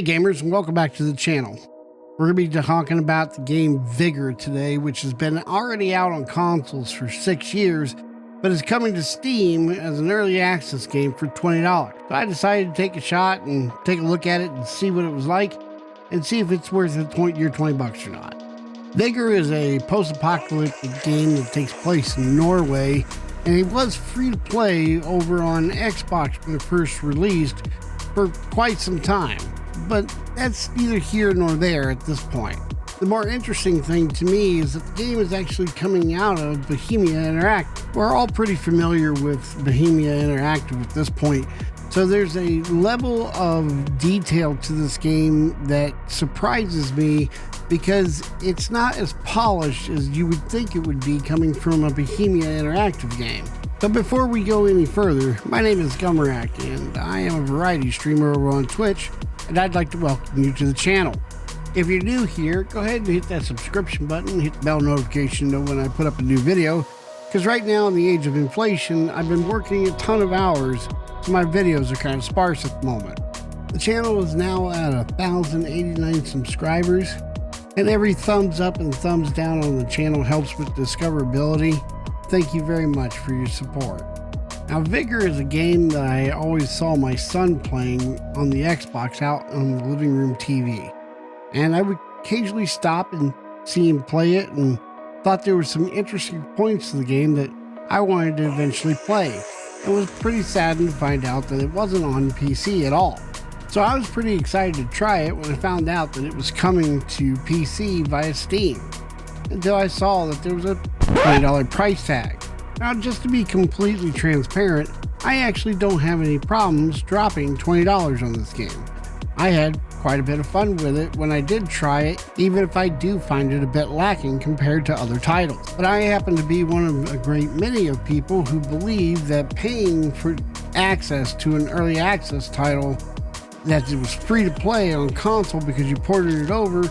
Hey gamers, and welcome back to the channel. We're going to be talking about the game Vigor today, which has been already out on consoles for 6 years, but is coming to Steam as an early access game for $20. So I decided to take a shot and take a look at it and see what it was like, and see if it's worth your 20 bucks or not. Vigor is a post-apocalyptic game that takes place in Norway, and it was free to play over on Xbox when it first released for quite some time. But that's neither here nor there at this point. The more interesting thing to me is that the game is actually coming out of Bohemia Interactive. We're all pretty familiar with Bohemia Interactive at this point, so there's a level of detail to this game that surprises me because it's not as polished as you would think it would be coming from a Bohemia Interactive game. But before we go any further, my name is Gummerak, and I am a variety streamer over on Twitch, and I'd like to welcome you to the channel. If you're new here, go ahead and hit that subscription button, hit the bell notification to know when I put up a new video, because right now in the age of inflation, I've been working a ton of hours, so my videos are kind of sparse at the moment. The channel is now at 1,089 subscribers, and every thumbs up and thumbs down on the channel helps with discoverability. Thank you very much for your support. Now, Vigor is a game that I always saw my son playing on the Xbox out on the living room TV. And I would occasionally stop and see him play it and thought there were some interesting points to the game that I wanted to eventually play. It was pretty saddened to find out that it wasn't on PC at all. So I was pretty excited to try it when I found out that it was coming to PC via Steam, until I saw that there was a $20 price tag. Now, just to be completely transparent, I actually don't have any problems dropping $20 on this game. I had quite a bit of fun with it when I did try it, even if I do find it a bit lacking compared to other titles. But I happen to be one of a great many of people who believe that paying for access to an early access title that it was free to play on console because you ported it over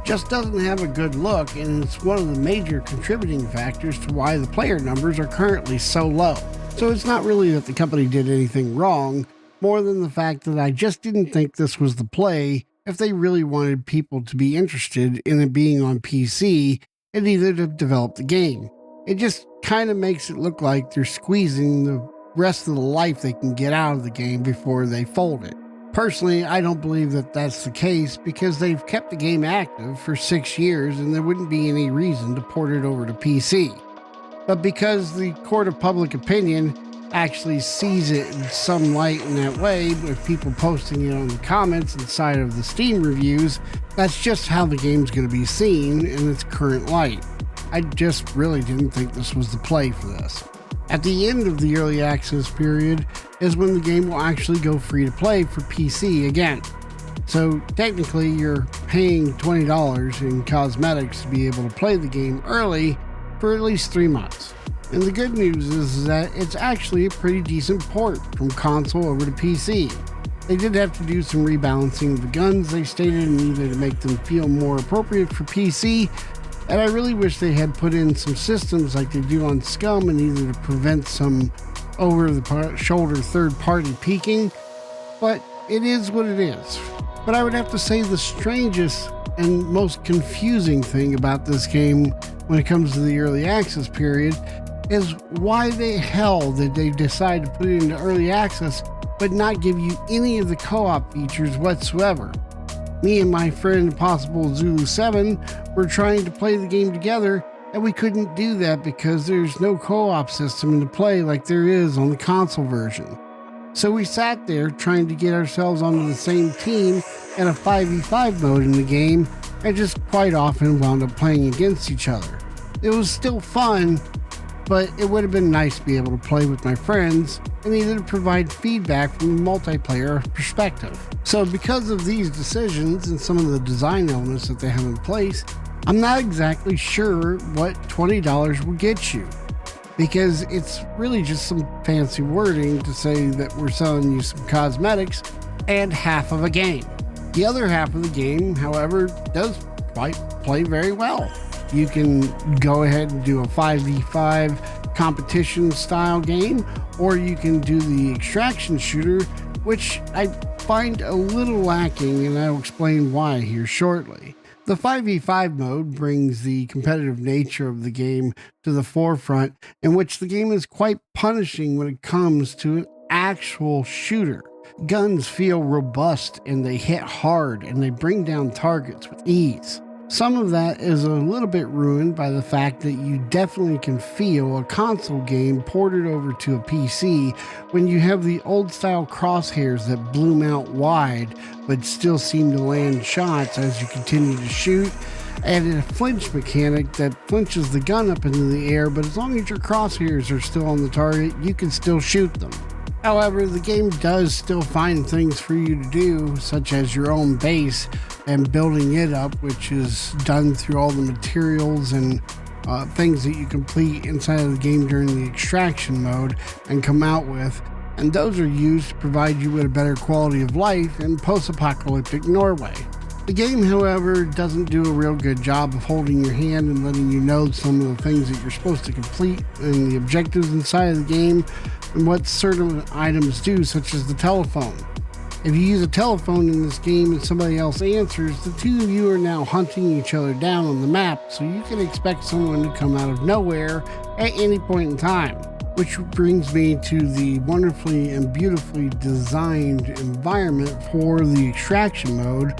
just doesn't have a good look, and it's one of the major contributing factors to why the player numbers are currently so low. So it's not really that the company did anything wrong, more than the fact that I just didn't think this was the play if they really wanted people to be interested in it being on PC and either to develop the game. It just kind of makes it look like they're squeezing the rest of the life they can get out of the game before they fold it. Personally, I don't believe that that's the case because they've kept the game active for 6 years and there wouldn't be any reason to port it over to PC. But because the court of public opinion actually sees it in some light in that way, with people posting it on the comments inside of the Steam reviews, that's just how the game's going to be seen in its current light. I just really didn't think this was the play for this. At the end of the early access period is when the game will actually go free to play for PC again. So technically you're paying $20 in cosmetics to be able to play the game early for at least 3 months. And the good news is that it's actually a pretty decent port from console over to PC. They did have to do some rebalancing of the guns, they stated, and needed to make them feel more appropriate for PC. And I really wish they had put in some systems like they do on Scum and either to prevent some over-the-shoulder third-party peeking, but it is what it is. But I would have to say the strangest and most confusing thing about this game when it comes to the early access period is why the hell did they decide to put it into early access but not give you any of the co-op features whatsoever. Me and my friend Impossible Zulu 7 were trying to play the game together, and we couldn't do that because there's no co-op system to play like there is on the console version. So we sat there trying to get ourselves onto the same team in a 5v5 mode in the game, and just quite often wound up playing against each other. It was still fun, but it would have been nice to be able to play with my friends and either to provide feedback from a multiplayer perspective. So because of these decisions and some of the design elements that they have in place, I'm not exactly sure what $20 will get you, because it's really just some fancy wording to say that we're selling you some cosmetics and half of a game. The other half of the game, however, does play very well. You can go ahead and do a 5v5 competition style game, or you can do the extraction shooter, which I find a little lacking, and I'll explain why here shortly. The 5v5 mode brings the competitive nature of the game to the forefront, in which the game is quite punishing when it comes to an actual shooter. Guns feel robust and they hit hard and they bring down targets with ease. Some of that is a little bit ruined by the fact that you definitely can feel a console game ported over to a PC when you have the old style crosshairs that bloom out wide but still seem to land shots as you continue to shoot, and a flinch mechanic that flinches the gun up into the air, but as long as your crosshairs are still on the target, you can still shoot them. However, the game does still find things for you to do, such as your own base and building it up, which is done through all the materials and things that you complete inside of the game during the extraction mode and come out with. And those are used to provide you with a better quality of life in post-apocalyptic Norway. The game, however, doesn't do a real good job of holding your hand and letting you know some of the things that you're supposed to complete and the objectives inside of the game and what certain items do, such as the telephone. If you use a telephone in this game and somebody else answers, the two of you are now hunting each other down on the map, so you can expect someone to come out of nowhere at any point in time. Which brings me to the wonderfully and beautifully designed environment for the extraction mode.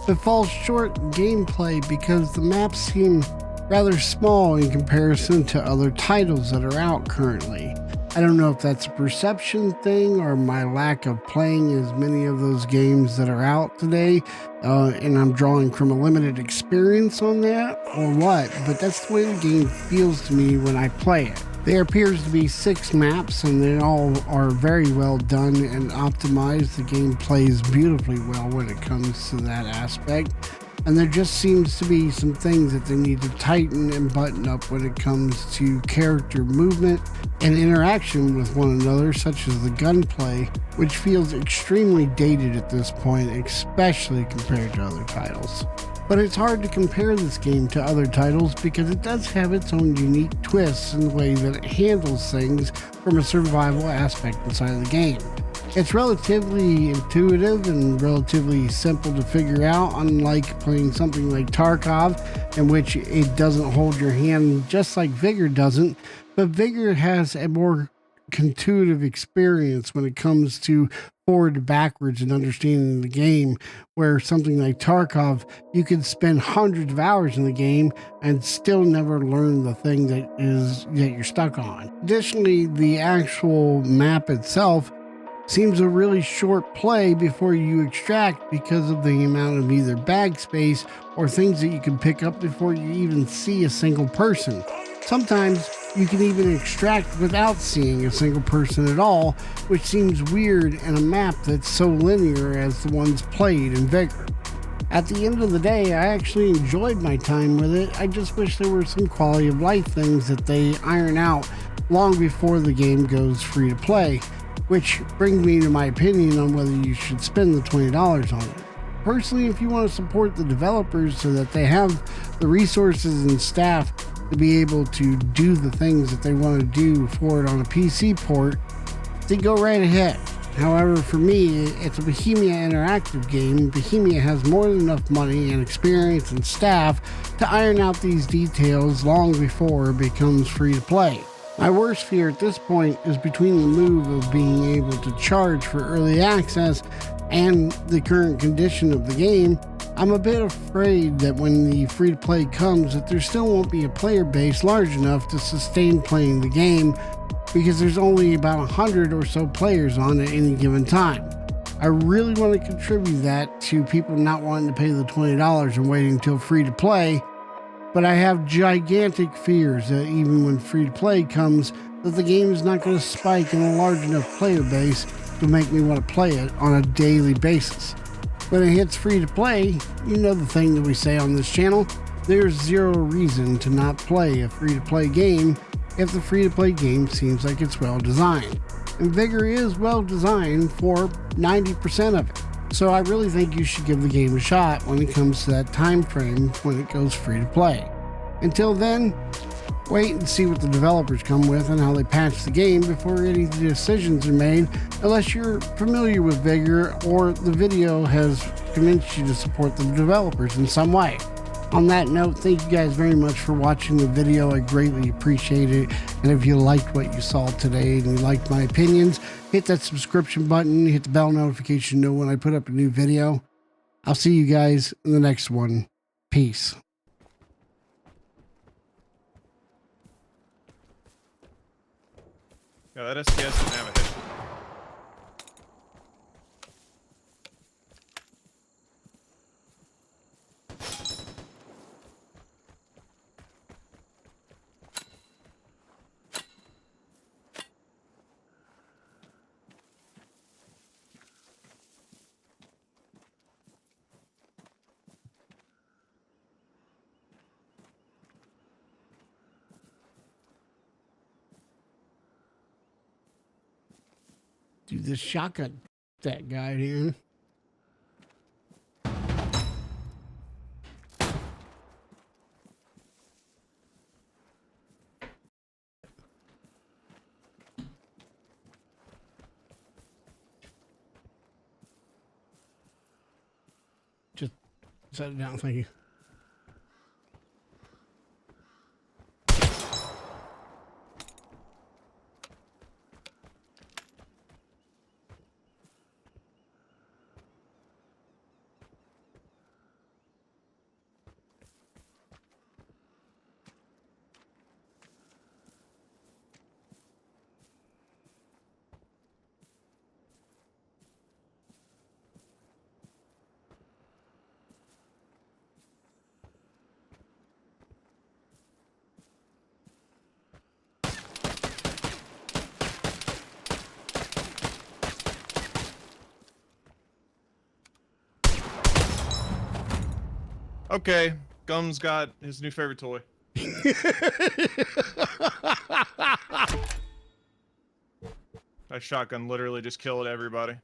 It falls short in gameplay because the maps seem rather small in comparison to other titles that are out currently. I don't know if that's a perception thing or my lack of playing as many of those games that are out today, and I'm drawing from a limited experience on that, or what, but that's the way the game feels to me when I play it. There appears to be 6 maps, and they all are very well done and optimized. The game plays beautifully well when it comes to that aspect. And there just seems to be some things that they need to tighten and button up when it comes to character movement and interaction with one another, such as the gunplay, which feels extremely dated at this point, especially compared to other titles. But it's hard to compare this game to other titles because it does have its own unique twists in the way that it handles things from a survival aspect inside of the game. It's relatively intuitive and relatively simple to figure out, unlike playing something like Tarkov, in which it doesn't hold your hand just like Vigor doesn't, but Vigor has a more intuitive experience when it comes to forward to backwards and understanding the game, where something like Tarkov, you could spend hundreds of hours in the game and still never learn the thing that you're stuck on. Additionally, the actual map itself seems a really short play before you extract because of the amount of either bag space or things that you can pick up before you even see a single person. Sometimes you can even extract without seeing a single person at all, which seems weird in a map that's so linear as the ones played in Vigor. At the end of the day, I actually enjoyed my time with it. I just wish there were some quality of life things that they iron out long before the game goes free to play, which brings me to my opinion on whether you should spend the $20 on it. Personally, if you want to support the developers so that they have the resources and staff to be able to do the things that they want to do for it on a PC port, then go right ahead. However, for me, it's a Bohemia interactive game. Bohemia has more than enough money and experience and staff to iron out these details long before it becomes free to play. My worst fear at this point is between the move of being able to charge for early access and the current condition of the game. I'm a bit afraid that when the free-to-play comes, that there still won't be a player base large enough to sustain playing the game because there's only about 100 or so players on at any given time. I really want to contribute that to people not wanting to pay the $20 and waiting until free-to-play, but I have gigantic fears that even when free-to-play comes, that the game is not going to spike in a large enough player base to make me want to play it on a daily basis. When it hits free to play, you know the thing that we say on this channel, there's zero reason to not play a free to play game if the free to play game seems like it's well designed. And Vigor is well designed for 90% of it. So I really think you should give the game a shot when it comes to that time frame when it goes free to play. Until then, Wait and see what the developers come with and how they patch the game before any decisions are made, unless you're familiar with Vigor or the video has convinced you to support the developers in some way. On that note, thank you guys very much for watching the video. I greatly appreciate it. And if you liked what you saw today and you liked my opinions, hit that subscription button, hit the bell notification to know when I put up a new video. I'll see you guys in the next one. Peace. Yeah, that STS didn't have a hit. Dude, this shotgun, that guy here. Just set it down, thank you. Okay, Gum's got his new favorite toy. That shotgun literally just killed everybody.